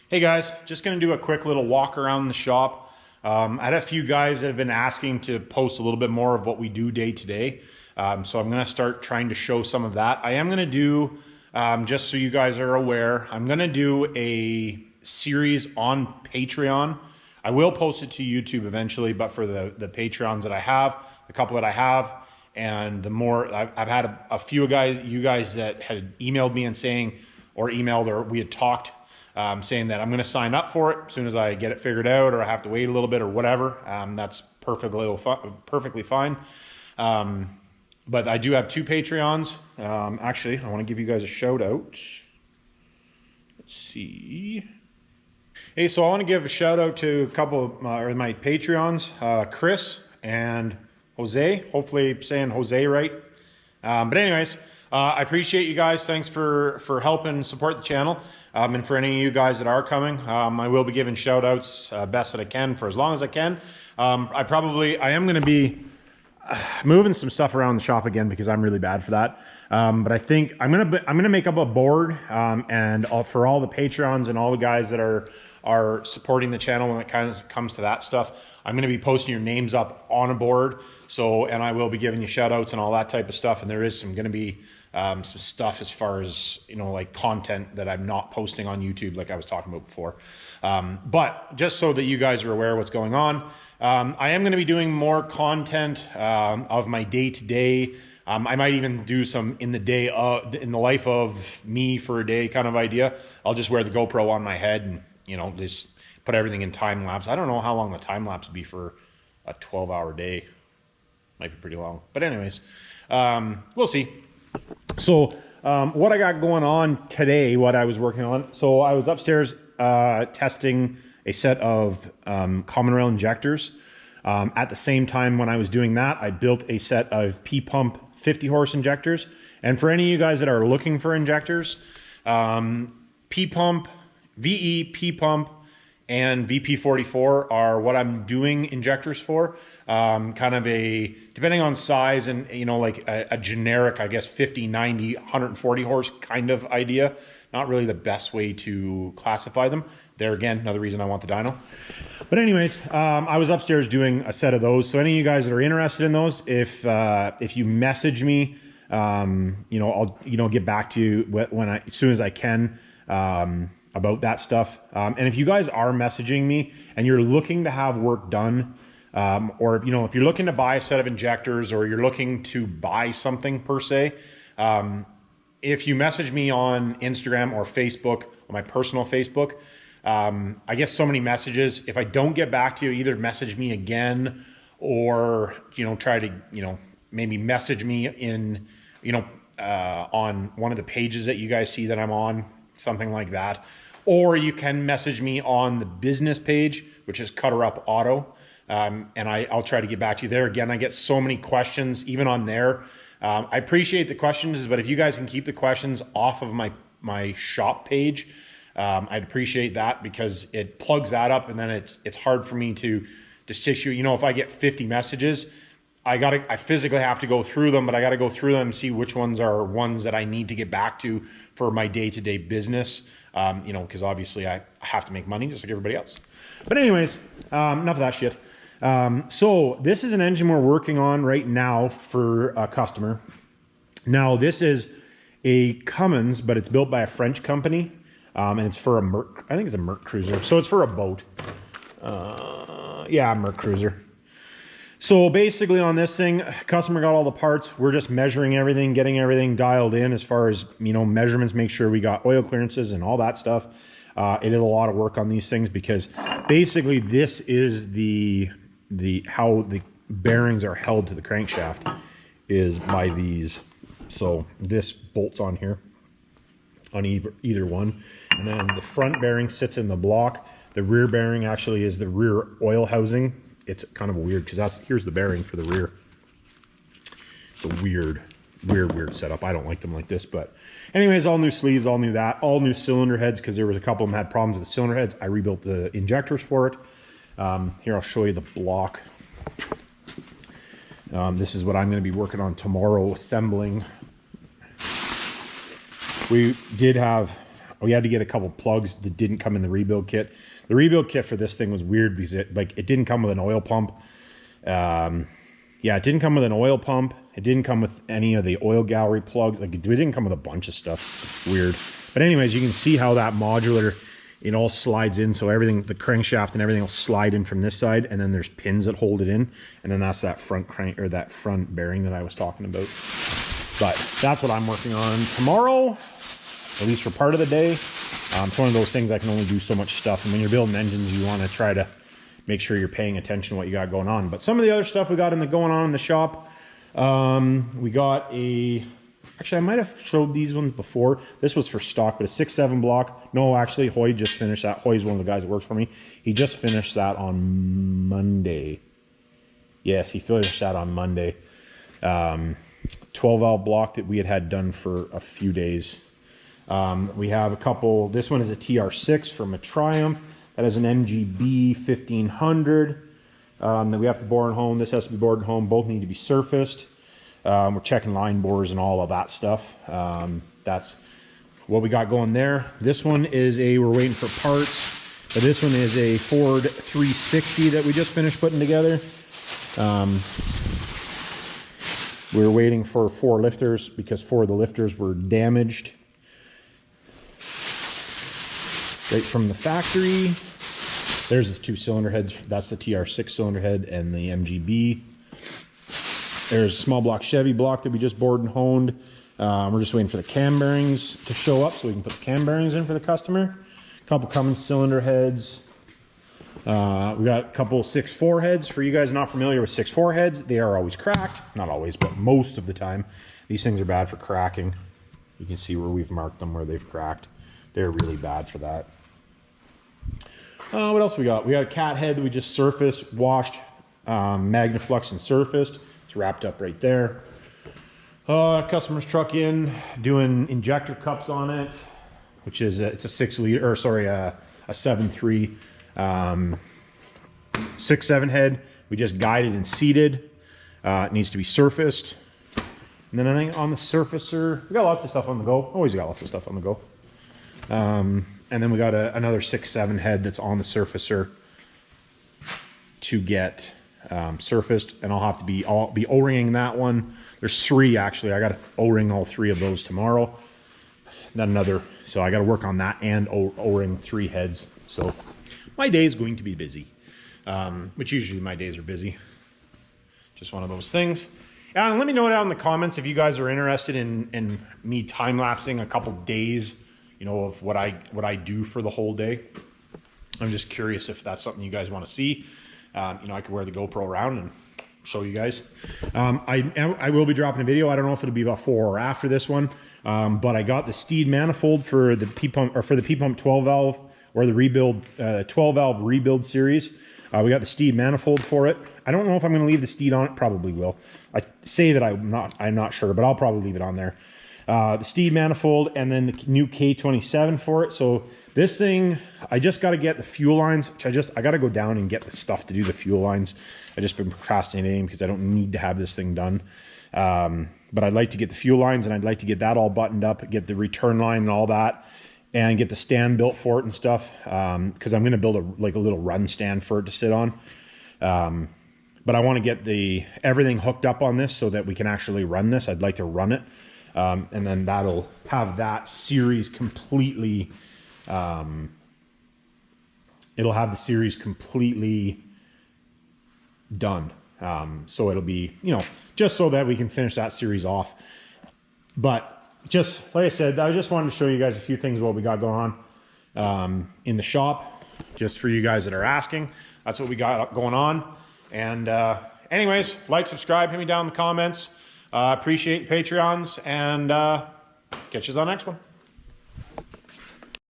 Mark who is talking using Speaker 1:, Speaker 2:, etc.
Speaker 1: Hey guys, just going to do a quick little walk around the shop. I had a few guys that have been asking to post a little bit more of what we do day to day. So I'm going to start trying to show some of that. I am going to do, just so you guys are aware, I'm going to do a series on Patreon. I will post it to YouTube eventually, but for the Patreons that I have, the couple that I have, and the more, I've had a few guys, you guys that had emailed me and saying, or emailed, or we had talked, saying that I'm going to sign up for it as soon as I get it figured out, or I have to wait a little bit or whatever. That's perfectly fine. But I do have two Patreons. Actually, I want to give you guys a shout out. Let's see. Hey, so I want to give a shout out to a couple of my Patreons, Chris and Jose. Hopefully I'm saying Jose right. But anyways, I appreciate you guys. Thanks for helping support the channel. And for any of you guys that are coming, I will be giving shout outs best that I can for as long as I can. I am going to be moving some stuff around the shop again because I'm really bad for that. But I think I'm gonna make up a board and for all the Patreons and all the guys that are supporting the channel when it comes to that stuff. I'm gonna be posting your names up on a board. So, and I will be giving you shout outs and all that type of stuff. And there is gonna be some stuff as far as, you know, like content that I'm not posting on YouTube like I was talking about before. But just so that you guys are aware of what's going on, I am going to be doing more content of my day-to-day. I might even do some in the life of me for a day kind of idea. I'll just wear the GoPro on my head and, you know, just put everything in time lapse. I don't know how long the time lapse would be for a 12-hour day. Might be pretty long. But anyways, we'll see. So what I got going on today, what I was working on. So I was upstairs testing a set of common rail injectors. At the same time when I was doing that, I built a set of P-Pump 50 horse injectors. And for any of you guys that are looking for injectors, P-Pump, VE, P-Pump, and VP44 are what I'm doing injectors for. Kind of depending on size and, you know, like a generic, I guess, 50, 90, 140 horse kind of idea. Not really the best way to classify them. There again, another reason I want the dyno. But anyways, I was upstairs doing a set of those. So any of you guys that are interested in those, if you message me, you know, I'll get back to you as soon as I can about that stuff. And if you guys are messaging me and you're looking to have work done, or you know, if you're looking to buy a set of injectors or you're looking to buy something per se, if you message me on Instagram or Facebook, on my personal Facebook, I get so many messages. If I don't get back to you, either message me again or, you know, try to, you know, maybe message me in, you know, on one of the pages that you guys see that I'm on, something like that. Or you can message me on the business page, which is Cutterup Auto. And I'll try to get back to you there. Again, I get so many questions, even on there. I appreciate the questions, but if you guys can keep the questions off of my shop page, I'd appreciate that because it plugs that up and then it's hard for me to just issue. You know, if I get 50 messages, I physically have to go through them, but I got to go through them and see which ones are ones that I need to get back to for my day-to-day business. You know, because obviously I have to make money just like everybody else. But anyways, enough of that shit. So this is an engine we're working on right now for a customer. Now this is a Cummins, but it's built by a French company. And it's for a Merc, I think it's a Merc Cruiser. So it's for a boat. Yeah, Merc Cruiser. So basically on this thing, customer got all the parts. We're just measuring everything, getting everything dialed in as far as, you know, measurements, make sure we got oil clearances and all that stuff. It is a lot of work on these things because basically this is how the bearings are held to the crankshaft is by these. So this bolts on here on either one. And then the front bearing sits in the block. The rear bearing actually is the rear oil housing. It's kind of weird because here's the bearing for the rear. It's a weird setup. I don't like them like this, but anyways, all new sleeves, all new that, all new cylinder heads because there was a couple of them had problems with the cylinder heads. I rebuilt the injectors for it. Here, I'll show you the block. This is what I'm going to be working on tomorrow, assembling. We did have we had to get a couple plugs that didn't come in the rebuild kit. The rebuild kit for this thing was weird because it didn't come with an oil pump. Yeah, it didn't come with an oil pump. It didn't come with any of the oil gallery plugs. Like, it didn't come with a bunch of stuff. Weird. But anyways, you can see how that modular, it all slides in. So everything, the crankshaft and everything will slide in from this side. And then there's pins that hold it in. And then that's that front crank, or that front bearing that I was talking about. But that's what I'm working on tomorrow, at least for part of the day. It's one of those things I can only do so much stuff. And when you're building engines, you want to try to make sure you're paying attention to what you got going on. But some of the other stuff we got going on in the shop, we got actually I might have showed these ones before. This was for stock, but a 6.7 block. No, actually, Hoy just finished that. Hoy's one of the guys that works for me. He just finished that on Monday. Yes, he finished that on Monday. 12 valve block that we had done for a few days. We have a couple. This one is a TR6 from a Triumph. That is an MGB 1500 that we have to bore and home. This has to be bored and home. Both need to be surfaced. We're checking line bores and all of that stuff. That's what we got going there. This one is we're waiting for parts. But this one is a Ford 360 that we just finished putting together. We're waiting for 4 lifters because 4 of the lifters were damaged right from the factory. There's the 2 cylinder heads. That's the TR6 cylinder head and the MGB. There's a small block Chevy block that we just bored and honed. We're just waiting for the cam bearings to show up so we can put the cam bearings in for the customer. A couple Cummins cylinder heads. We got a couple 6.4 heads. For you guys not familiar with 6.4 heads, they are always cracked. Not always, but most of the time. These things are bad for cracking. You can see where we've marked them where they've cracked. They're really bad for that. What else we got? We got a cat head that we just surfaced, washed, Magnaflux and surfaced. It's wrapped up right there. Customer's truck in, doing injector cups on it, which is it's a 6-liter, or sorry, a 7.3 6.7 head. We just guided and seated. It needs to be surfaced. And then I think on the surfacer, we got lots of stuff on the go. Always got lots of stuff on the go. And then we got another 6.7 head that's on the surfacer to get surfaced, and I'll have to be O-ringing that one. There's 3 actually. I got to O-ring all 3 of those tomorrow. Then another, so I got to work on that and O-ring 3 heads. So my day is going to be busy, which usually my days are busy. Just one of those things. And let me know down in the comments if you guys are interested in me time-lapsing a couple days, you know, of what I do for the whole day. I'm just curious if that's something you guys want to see. You know, I could wear the GoPro around and show you guys. I will be dropping a video. I don't know if it'll be before or after this one, but I got the Steed manifold for the P-pump, or for the P-pump 12 valve, or the rebuild 12 valve rebuild series. We got the Steed manifold for it. I don't know if I'm going to leave the Steed on it. Probably will. I say that I'm not sure, but I'll probably leave it on there. The Steed manifold, and then the new K27 for it. So this thing, I just got to get the fuel lines, which I got to go down and get the stuff to do the fuel lines. I just been procrastinating because I don't need to have this thing done. But I'd like to get the fuel lines, and I'd like to get that all buttoned up, get the return line and all that, and get the stand built for it and stuff. Because I'm going to build a little run stand for it to sit on. But I want to get everything hooked up on this so that we can actually run this. I'd like to run it. And then that'll have that series completely, it'll have the series completely done. So it'll be, you know, just so that we can finish that series off. But just, like I said, I just wanted to show you guys a few things what we got going on in the shop, just for you guys that are asking. That's what we got going on. And anyways, like, subscribe, hit me down in the comments. Appreciate Patreons, and catch you on the next one.